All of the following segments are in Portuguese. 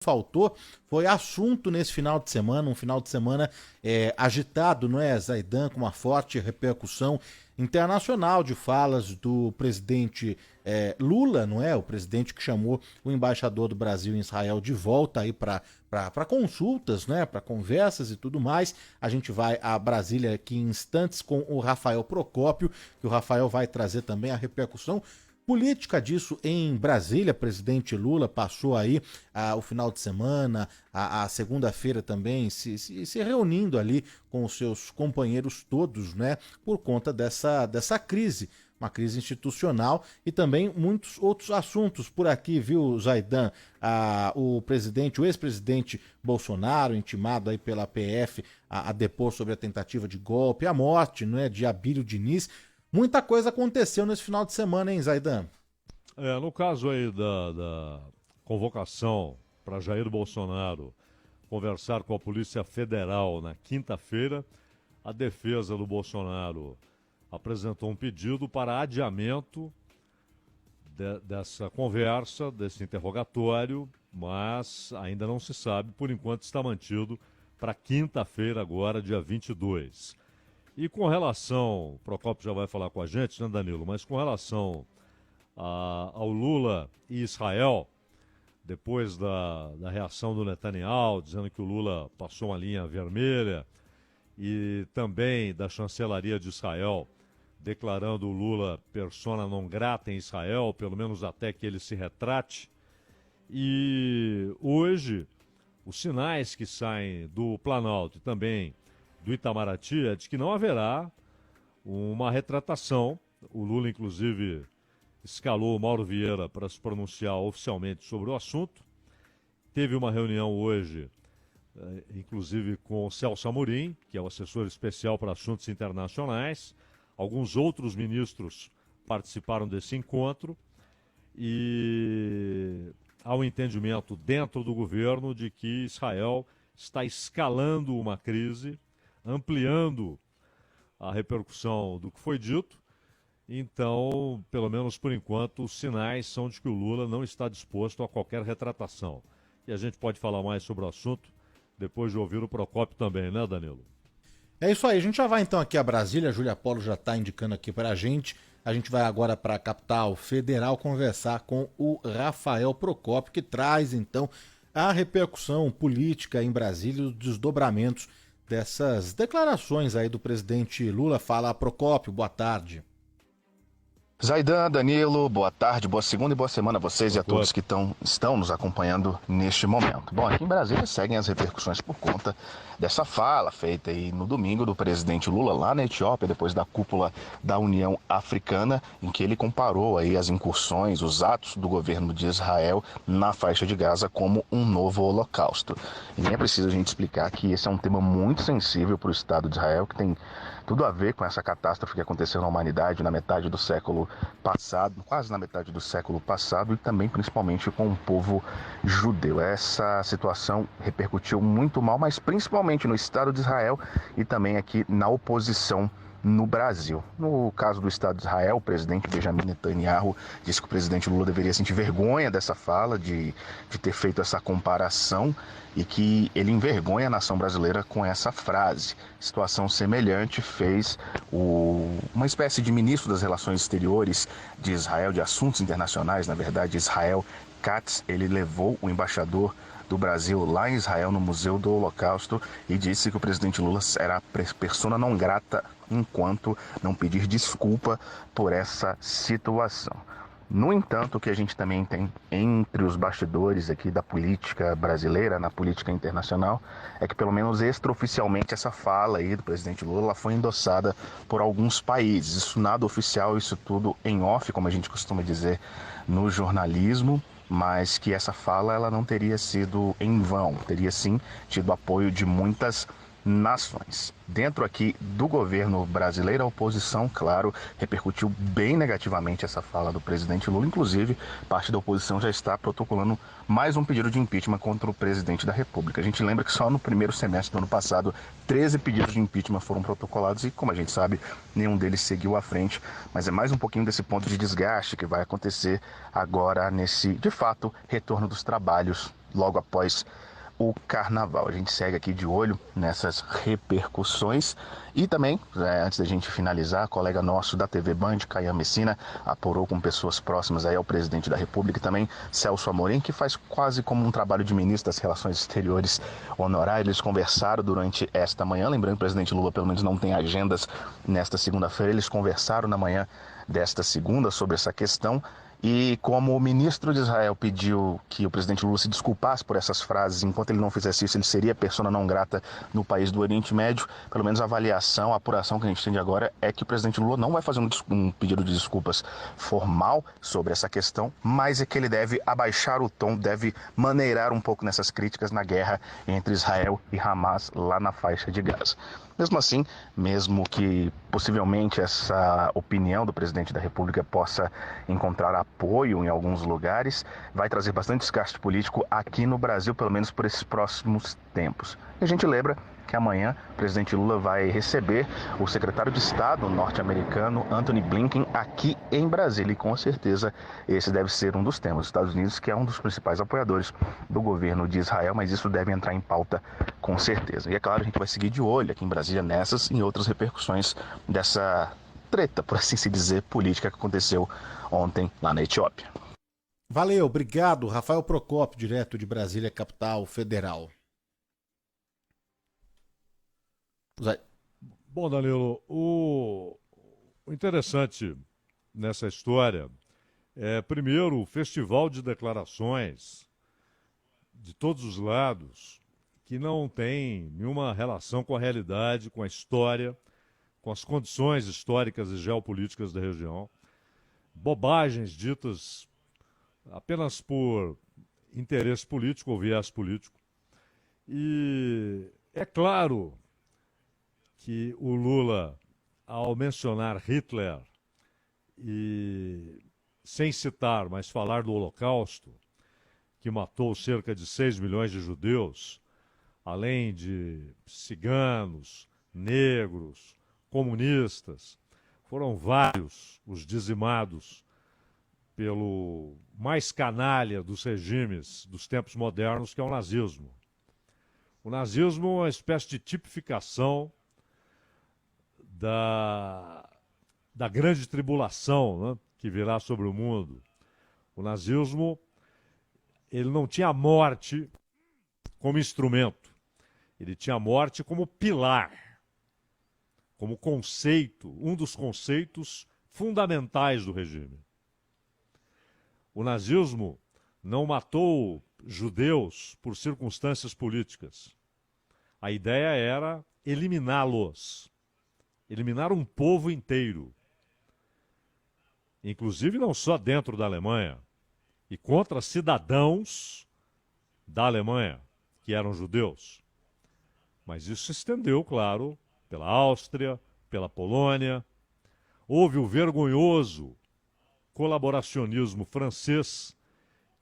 faltou foi assunto nesse final de semana, um final de semana agitado, não é, Zaidan, com uma forte repercussão internacional de falas do presidente Lula, não é, o presidente que chamou o embaixador do Brasil em Israel de volta aí para consultas, né, para conversas e tudo mais. A gente vai a Brasília aqui em instantes com o Rafael Procópio, que o Rafael vai trazer também a repercussão política disso em Brasília. Presidente Lula passou aí o final de semana, a segunda-feira também, se reunindo ali com os seus companheiros todos, né, por conta dessa crise, uma crise institucional e também muitos outros assuntos por aqui, viu, Zaidan? O ex-presidente Bolsonaro, intimado aí pela PF a depor sobre a tentativa de golpe, a morte, não é, de Abílio Diniz. Muita coisa aconteceu nesse final de semana, hein, Zaidan? No caso aí da convocação para Jair Bolsonaro conversar com a Polícia Federal na quinta-feira, a defesa do Bolsonaro apresentou um pedido para adiamento dessa conversa, desse interrogatório, mas ainda não se sabe, por enquanto está mantido para quinta-feira agora, dia 22. E com relação, o Procópio já vai falar com a gente, né, Danilo? Mas com relação ao Lula e Israel, depois da reação do Netanyahu, dizendo que o Lula passou uma linha vermelha, e também da chancelaria de Israel, declarando o Lula persona non grata em Israel, pelo menos até que ele se retrate. E hoje, os sinais que saem do Planalto e também do Itamaraty é de que não haverá uma retratação. O Lula, inclusive, escalou o Mauro Vieira para se pronunciar oficialmente sobre o assunto. Teve uma reunião hoje, inclusive com o Celso Amorim, que é o assessor especial para assuntos internacionais. Alguns outros ministros participaram desse encontro e há um entendimento dentro do governo de que Israel está escalando uma crise, ampliando a repercussão do que foi dito. Então, pelo menos por enquanto, os sinais são de que o Lula não está disposto a qualquer retratação. E a gente pode falar mais sobre o assunto depois de ouvir o Procópio também, né, Danilo? É isso aí, a gente já vai então aqui a Brasília, a Júlia Polo já está indicando aqui para a gente vai agora para a capital federal conversar com o Rafael Procópio, que traz então a repercussão política em Brasília, os desdobramentos dessas declarações aí do presidente Lula. Fala, Procópio, boa tarde. Zaidan, Danilo, boa tarde, boa segunda e boa semana a vocês e a todos que estão nos acompanhando neste momento. Bom, aqui em Brasília seguem as repercussões por conta dessa fala feita aí no domingo do presidente Lula lá na Etiópia, depois da cúpula da União Africana, em que ele comparou aí as incursões, os atos do governo de Israel na faixa de Gaza como um novo holocausto. E nem é preciso a gente explicar que esse é um tema muito sensível para o Estado de Israel, que tem tudo a ver com essa catástrofe que aconteceu na humanidade na metade do século passado, quase na metade do século passado, e também principalmente com o povo judeu. Essa situação repercutiu muito mal, mas principalmente no Estado de Israel e também aqui na oposição no Brasil. No caso do Estado de Israel, o presidente Benjamin Netanyahu disse que o presidente Lula deveria sentir vergonha dessa fala, de ter feito essa comparação, e que ele envergonha a nação brasileira com essa frase. Situação semelhante fez uma espécie de ministro das Relações Exteriores de Israel, de Assuntos Internacionais, na verdade, Israel Katz. Ele levou o embaixador do Brasil lá em Israel, no Museu do Holocausto, e disse que o presidente Lula era persona non grata enquanto não pedir desculpa por essa situação. No entanto, o que a gente também tem entre os bastidores aqui da política brasileira, na política internacional, é que pelo menos extraoficialmente essa fala aí do presidente Lula ela foi endossada por alguns países. Isso nada oficial, isso tudo em off, como a gente costuma dizer no jornalismo, mas que essa fala ela não teria sido em vão, teria sim tido apoio de muitas nações. Dentro aqui do governo brasileiro, a oposição, claro, repercutiu bem negativamente essa fala do presidente Lula. Inclusive, parte da oposição já está protocolando mais um pedido de impeachment contra o presidente da República. A gente lembra que só no primeiro semestre do ano passado, 13 pedidos de impeachment foram protocolados e, como a gente sabe, nenhum deles seguiu à frente. Mas é mais um pouquinho desse ponto de desgaste que vai acontecer agora nesse, de fato, retorno dos trabalhos logo após o carnaval. A gente segue aqui de olho nessas repercussões e também, antes da gente finalizar, colega nosso da TV Band, Caian Messina, apurou com pessoas próximas aí ao presidente da República e também Celso Amorim, que faz quase como um trabalho de ministro das Relações Exteriores honorário. Eles conversaram durante esta manhã, lembrando que o presidente Lula pelo menos não tem agendas nesta segunda-feira, eles conversaram na manhã desta segunda sobre essa questão. E como o ministro de Israel pediu que o presidente Lula se desculpasse por essas frases, enquanto ele não fizesse isso, ele seria persona não grata no país do Oriente Médio, pelo menos a avaliação, a apuração que a gente tem de agora é que o presidente Lula não vai fazer um pedido de desculpas formal sobre essa questão, mas é que ele deve abaixar o tom, deve maneirar um pouco nessas críticas na guerra entre Israel e Hamas lá na faixa de Gaza. Mesmo assim, mesmo que possivelmente essa opinião do presidente da República possa encontrar apoio em alguns lugares, vai trazer bastante desgaste político aqui no Brasil, pelo menos por esses próximos tempos. E a gente lembra que amanhã o presidente Lula vai receber o secretário de Estado norte-americano Antony Blinken aqui em Brasília. E com certeza esse deve ser um dos temas. Os Estados Unidos, que é um dos principais apoiadores do governo de Israel, mas isso deve entrar em pauta com certeza. E é claro, a gente vai seguir de olho aqui em Brasília nessas e em outras repercussões dessa treta, por assim se dizer, política que aconteceu ontem lá na Etiópia. Valeu, obrigado. Rafael Procópio, direto de Brasília, capital federal. Zé. Bom, Danilo, o interessante nessa história é, primeiro, o festival de declarações de todos os lados que não tem nenhuma relação com a realidade, com a história, com as condições históricas e geopolíticas da região. Bobagens ditas apenas por interesse político ou viés político. E é claro que o Lula, ao mencionar Hitler e sem citar, mas falar do Holocausto, que matou cerca de 6 milhões de judeus, além de ciganos, negros, comunistas, foram vários os dizimados pelo mais canalha dos regimes dos tempos modernos, que é o nazismo. O nazismo é uma espécie de tipificação da grande tribulação, né, que virá sobre o mundo. O nazismo, ele não tinha a morte como instrumento, ele tinha a morte como pilar, como conceito, um dos conceitos fundamentais do regime. O nazismo não matou judeus por circunstâncias políticas. A ideia era eliminá-los. Eliminar um povo inteiro. Inclusive não só dentro da Alemanha, e contra cidadãos da Alemanha, que eram judeus. Mas isso se estendeu, claro, pela Áustria, pela Polônia. Houve o vergonhoso colaboracionismo francês,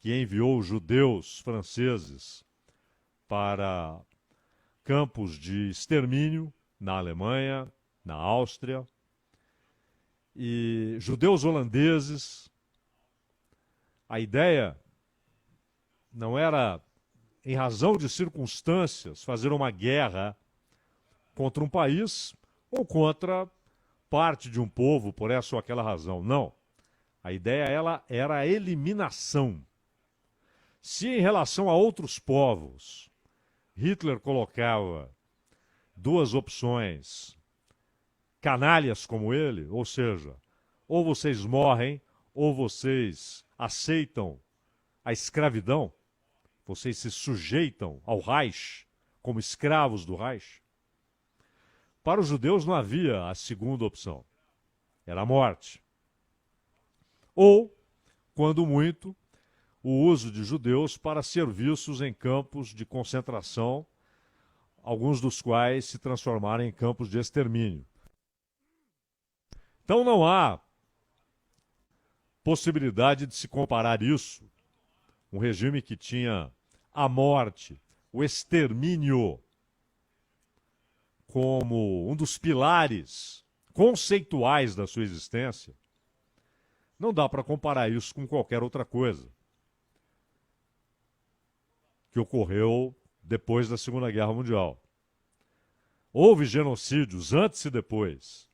que enviou judeus franceses para campos de extermínio na Alemanha, na Áustria, e judeus holandeses. A ideia não era, em razão de circunstâncias, fazer uma guerra contra um país ou contra parte de um povo por essa ou aquela razão. Não. A ideia era a eliminação. Se em relação a outros povos, Hitler colocava duas opções, canalhas como ele, ou seja, ou vocês morrem, ou vocês aceitam a escravidão, vocês se sujeitam ao Reich, como escravos do Reich. Para os judeus não havia a segunda opção, era a morte. Ou, quando muito, o uso de judeus para serviços em campos de concentração, alguns dos quais se transformaram em campos de extermínio. Então não há possibilidade de se comparar isso, um regime que tinha a morte, o extermínio, como um dos pilares conceituais da sua existência. Não dá para comparar isso com qualquer outra coisa. que ocorreu depois da Segunda Guerra Mundial. Houve genocídios antes e depois.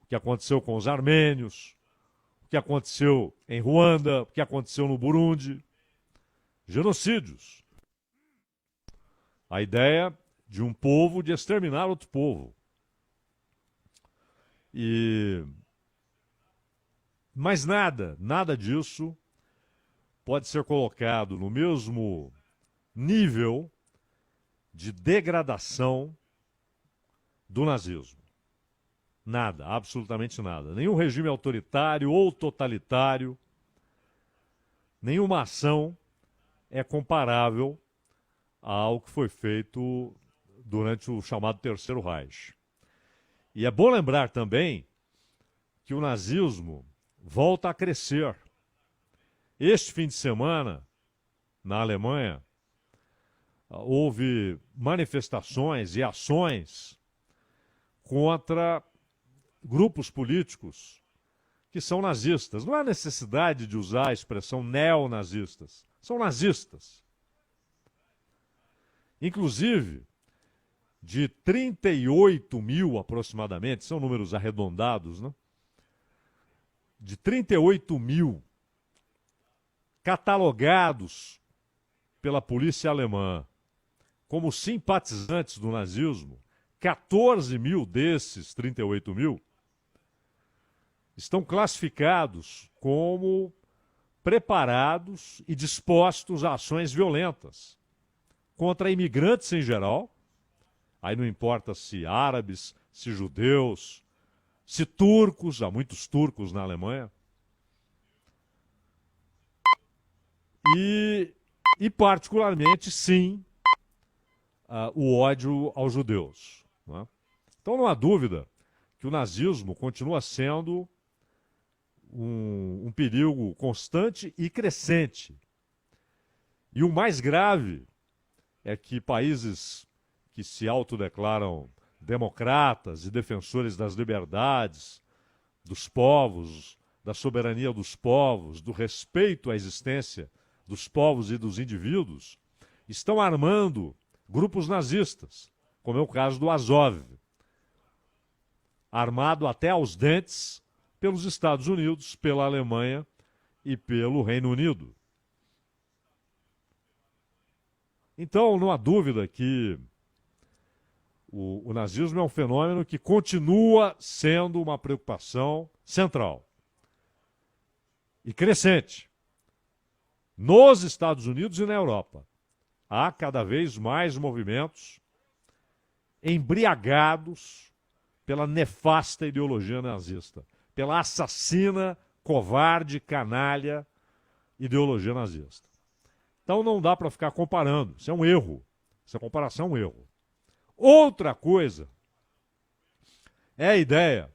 O que aconteceu com os armênios, o que aconteceu em Ruanda, o que aconteceu no Burundi. Genocídios. A ideia de um povo de exterminar outro povo. Mas nada disso pode ser colocado no mesmo nível de degradação do nazismo. Nada, absolutamente nada. Nenhum regime autoritário ou totalitário, nenhuma ação é comparável ao que foi feito durante o chamado Terceiro Reich. E é bom lembrar também que o nazismo volta a crescer. Este fim de semana, na Alemanha, houve manifestações e ações contra grupos políticos que são nazistas. Não há necessidade de usar a expressão neonazistas. São nazistas. Inclusive, de 38 mil aproximadamente, são números arredondados, né? De 38 mil catalogados pela polícia alemã como simpatizantes do nazismo, 14 mil desses 38 mil estão classificados como preparados e dispostos a ações violentas contra imigrantes em geral, aí não importa se árabes, se judeus, se turcos, há muitos turcos na Alemanha, e particularmente, sim, o ódio aos judeus. Não é? Então não há dúvida que o nazismo continua sendo um perigo constante e crescente. E o mais grave é que países que se autodeclaram democratas e defensores das liberdades, dos povos, da soberania dos povos, do respeito à existência dos povos e dos indivíduos, estão armando grupos nazistas, como é o caso do Azov, armado até aos dentes pelos Estados Unidos, pela Alemanha e pelo Reino Unido. Então, não há dúvida que o nazismo é um fenômeno que continua sendo uma preocupação central e crescente nos Estados Unidos e na Europa. Há cada vez mais movimentos embriagados pela nefasta ideologia nazista, pela assassina, covarde, canalha ideologia nazista. Então não dá para ficar comparando, isso é um erro, essa comparação é um erro. Outra coisa é a ideia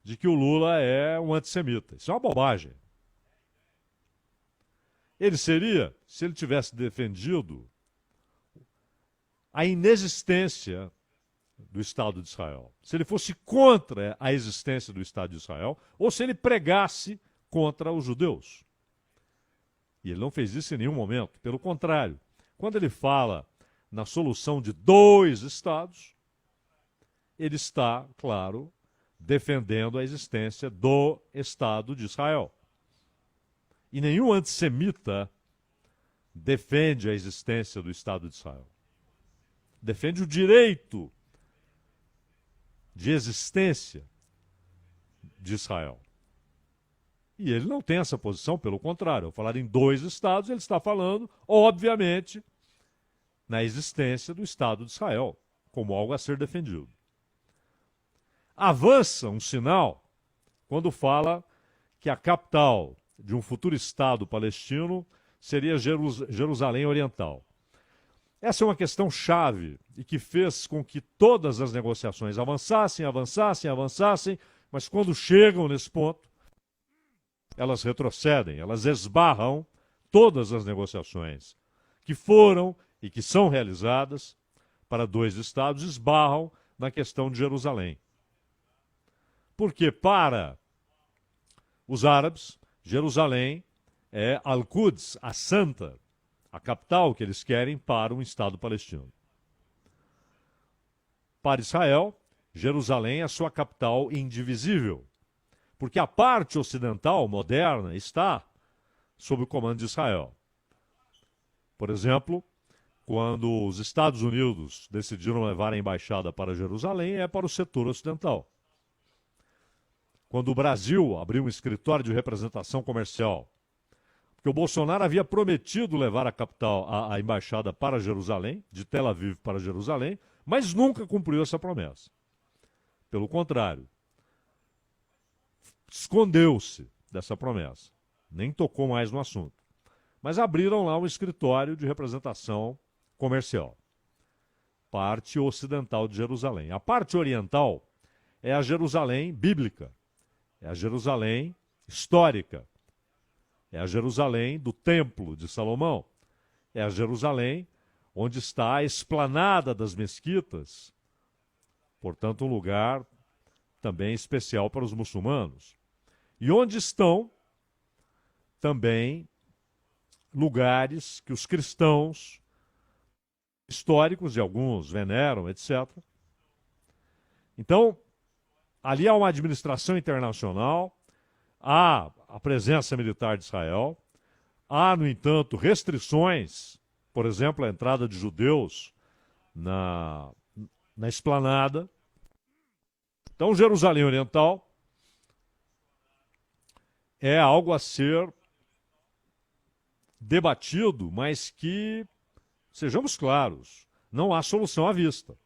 de que o Lula é um antissemita. Isso é uma bobagem. Ele seria, se ele tivesse defendido a inexistência do Estado de Israel, se ele fosse contra a existência do Estado de Israel, ou se ele pregasse contra os judeus. E ele não fez isso em nenhum momento. Pelo contrário, quando ele fala na solução de dois Estados, ele está, claro, defendendo a existência do Estado de Israel. E nenhum antissemita defende a existência do Estado de Israel. Defende o direito de existência de Israel. E ele não tem essa posição, pelo contrário. Ao falar em dois Estados, ele está falando, obviamente, na existência do Estado de Israel, como algo a ser defendido. Avança um sinal quando fala que a capital de um futuro Estado palestino seria Jerusalém Oriental. Essa é uma questão chave e que fez com que todas as negociações avançassem, mas quando chegam nesse ponto, elas retrocedem, elas esbarram todas as negociações que foram e que são realizadas para dois Estados, esbarram na questão de Jerusalém. Porque para os árabes, Jerusalém é Al-Quds, a Santa, a capital que eles querem para um Estado palestino. Para Israel, Jerusalém é a sua capital indivisível, porque a parte ocidental moderna está sob o comando de Israel. Por exemplo, quando os Estados Unidos decidiram levar a embaixada para Jerusalém, é para o setor ocidental. Quando o Brasil abriu um escritório de representação comercial, porque o Bolsonaro havia prometido levar a capital, a embaixada para Jerusalém, de Tel Aviv para Jerusalém, mas nunca cumpriu essa promessa. Pelo contrário, escondeu-se dessa promessa, nem tocou mais no assunto. Mas abriram lá um escritório de representação comercial, parte ocidental de Jerusalém. A parte oriental é a Jerusalém bíblica, é a Jerusalém histórica, é a Jerusalém do Templo de Salomão, é a Jerusalém onde está a esplanada das mesquitas, portanto um lugar também especial para os muçulmanos, e onde estão também lugares que os cristãos históricos, e alguns veneram, etc. Então, ali há uma administração internacional, há a presença militar de Israel, há, no entanto, restrições, por exemplo, a entrada de judeus na esplanada. Então, Jerusalém Oriental é algo a ser debatido, mas que, sejamos claros, não há solução à vista.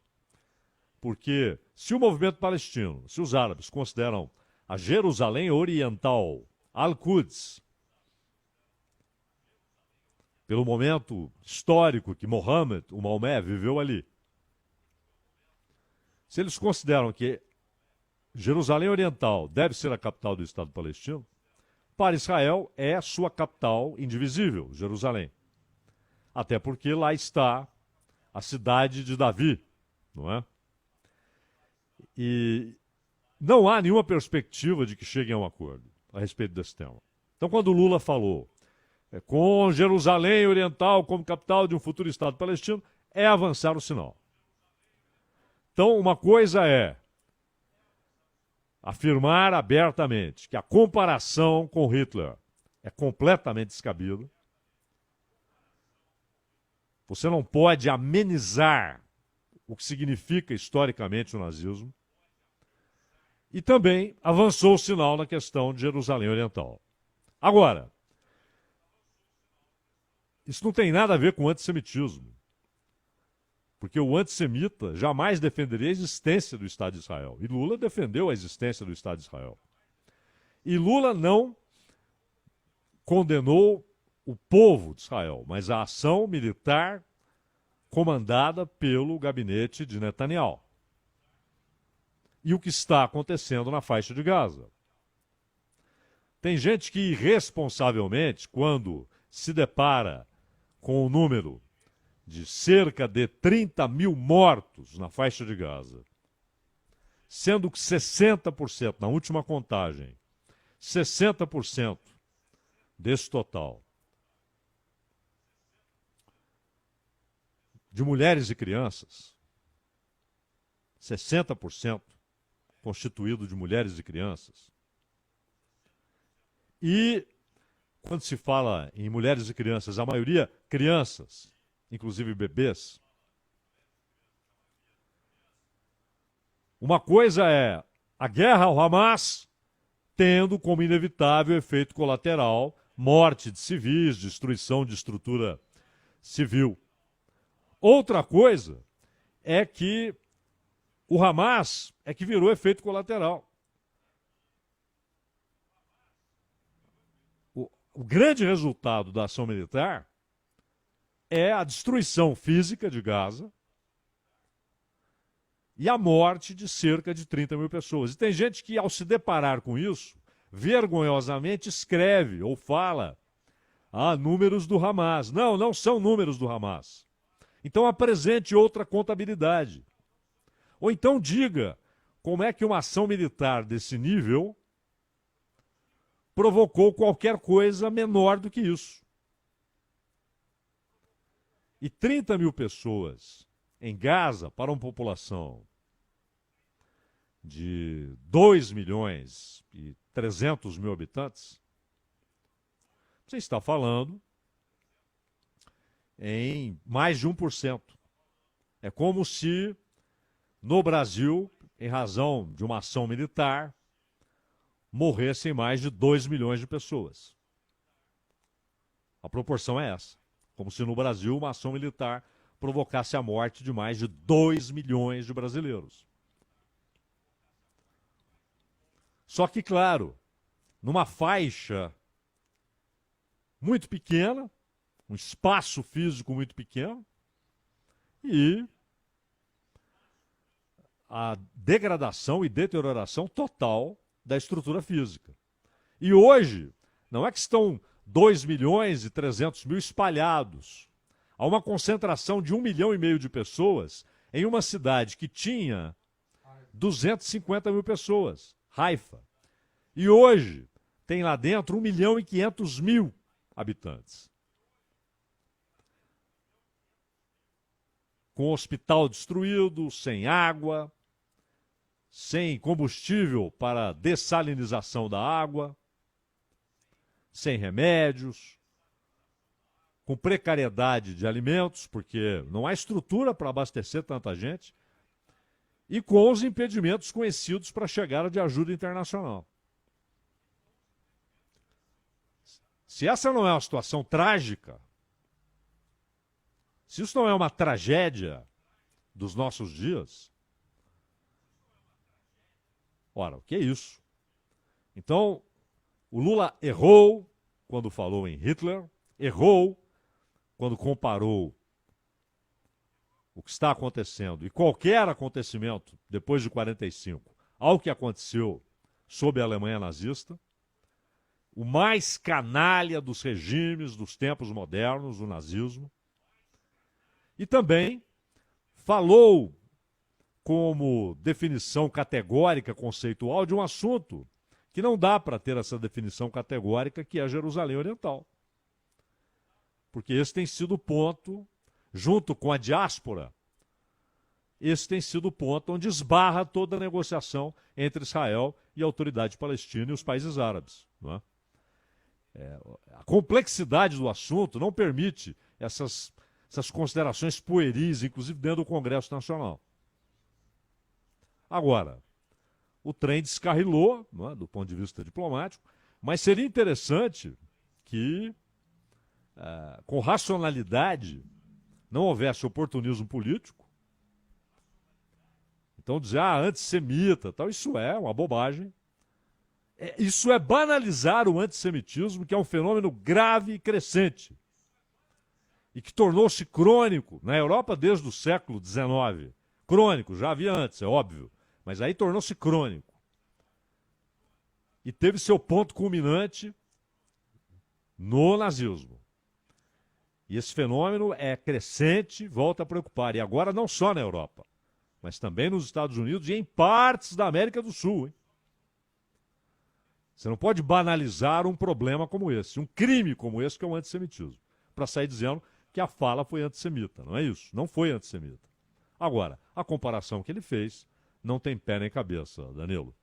Porque se o movimento palestino, se os árabes consideram a Jerusalém Oriental, Al-Quds, pelo momento histórico que Mohammed, o Maomé, viveu ali, se eles consideram que Jerusalém Oriental deve ser a capital do Estado palestino, para Israel é a sua capital indivisível, Jerusalém. Até porque lá está a cidade de Davi, não é? E não há nenhuma perspectiva de que cheguem a um acordo a respeito desse tema. Então, quando Lula falou com Jerusalém Oriental como capital de um futuro Estado palestino, é avançar o sinal. Então, uma coisa é afirmar abertamente que a comparação com Hitler é completamente descabida. Você não pode amenizar o que significa historicamente o nazismo. E também avançou o sinal na questão de Jerusalém Oriental. Agora, isso não tem nada a ver com antissemitismo. Porque o antissemita jamais defenderia a existência do Estado de Israel. E Lula defendeu a existência do Estado de Israel. E Lula não condenou o povo de Israel, mas a ação militar comandada pelo gabinete de Netanyahu. E o que está acontecendo na faixa de Gaza. Tem gente que irresponsavelmente, quando se depara com o número de cerca de 30 mil mortos na faixa de Gaza, sendo que 60%, na última contagem, 60% desse total, de mulheres e crianças, 60% constituído de mulheres e crianças. E, quando se fala em mulheres e crianças, a maioria crianças, inclusive bebês. Uma coisa é a guerra ao Hamas tendo como inevitável efeito colateral morte de civis, destruição de estrutura civil. Outra coisa é que o Hamas é que virou efeito colateral. O grande resultado da ação militar é a destruição física de Gaza e a morte de cerca de 30 mil pessoas. E tem gente que, ao se deparar com isso, vergonhosamente escreve ou fala números do Hamas. Não, não são números do Hamas. Então apresente outra contabilidade. Ou então diga como é que uma ação militar desse nível provocou qualquer coisa menor do que isso. e 30 mil pessoas em Gaza, para uma população de 2 milhões e 300 mil habitantes, você está falando em mais de 1%. É como se no Brasil, em razão de uma ação militar, morressem mais de 2 milhões de pessoas. A proporção é essa. Como se no Brasil uma ação militar provocasse a morte de mais de 2 milhões de brasileiros. Só que, claro, numa faixa muito pequena, um espaço físico muito pequeno, e a degradação e deterioração total da estrutura física. E hoje, não é que estão 2 milhões e 300 mil espalhados. Há uma concentração de 1,5 milhão de pessoas em uma cidade que tinha 250 mil pessoas, Haifa. E hoje tem lá dentro 1,5 milhão habitantes. Com hospital destruído, sem água, sem combustível para dessalinização da água, sem remédios, com precariedade de alimentos, porque não há estrutura para abastecer tanta gente, e com os impedimentos conhecidos para a chegada de ajuda internacional. Se essa não é uma situação trágica, se isso não é uma tragédia dos nossos dias, ora, o que é isso? Então, o Lula errou quando falou em Hitler, errou quando comparou o que está acontecendo e qualquer acontecimento depois de 45 ao que aconteceu sob a Alemanha nazista, o mais canalha dos regimes dos tempos modernos, o nazismo, e também falou como definição categórica, conceitual, de um assunto que não dá para ter essa definição categórica, que é Jerusalém Oriental. Porque esse tem sido o ponto, junto com a diáspora, esse tem sido o ponto onde esbarra toda a negociação entre Israel e a autoridade palestina e os países árabes. Não é? A complexidade do assunto não permite essas considerações pueris, inclusive dentro do Congresso Nacional. Agora, o trem descarrilou, não é, do ponto de vista diplomático, mas seria interessante que, com racionalidade, não houvesse oportunismo político. Então dizer, antissemita, tal, isso é uma bobagem. Isso é banalizar o antissemitismo, que é um fenômeno grave e crescente. E que tornou-se crônico na Europa desde o século XIX. Crônico, já havia antes, é óbvio. Mas aí tornou-se crônico. E teve seu ponto culminante no nazismo. E esse fenômeno é crescente, volta a preocupar. E agora não só na Europa, mas também nos Estados Unidos e em partes da América do Sul. Hein? Você não pode banalizar um problema como esse, um crime como esse, que é o antissemitismo, para sair dizendo que a fala foi antissemita. Não é isso, não foi antissemita. Agora, a comparação que ele fez não tem pé nem cabeça, Danilo.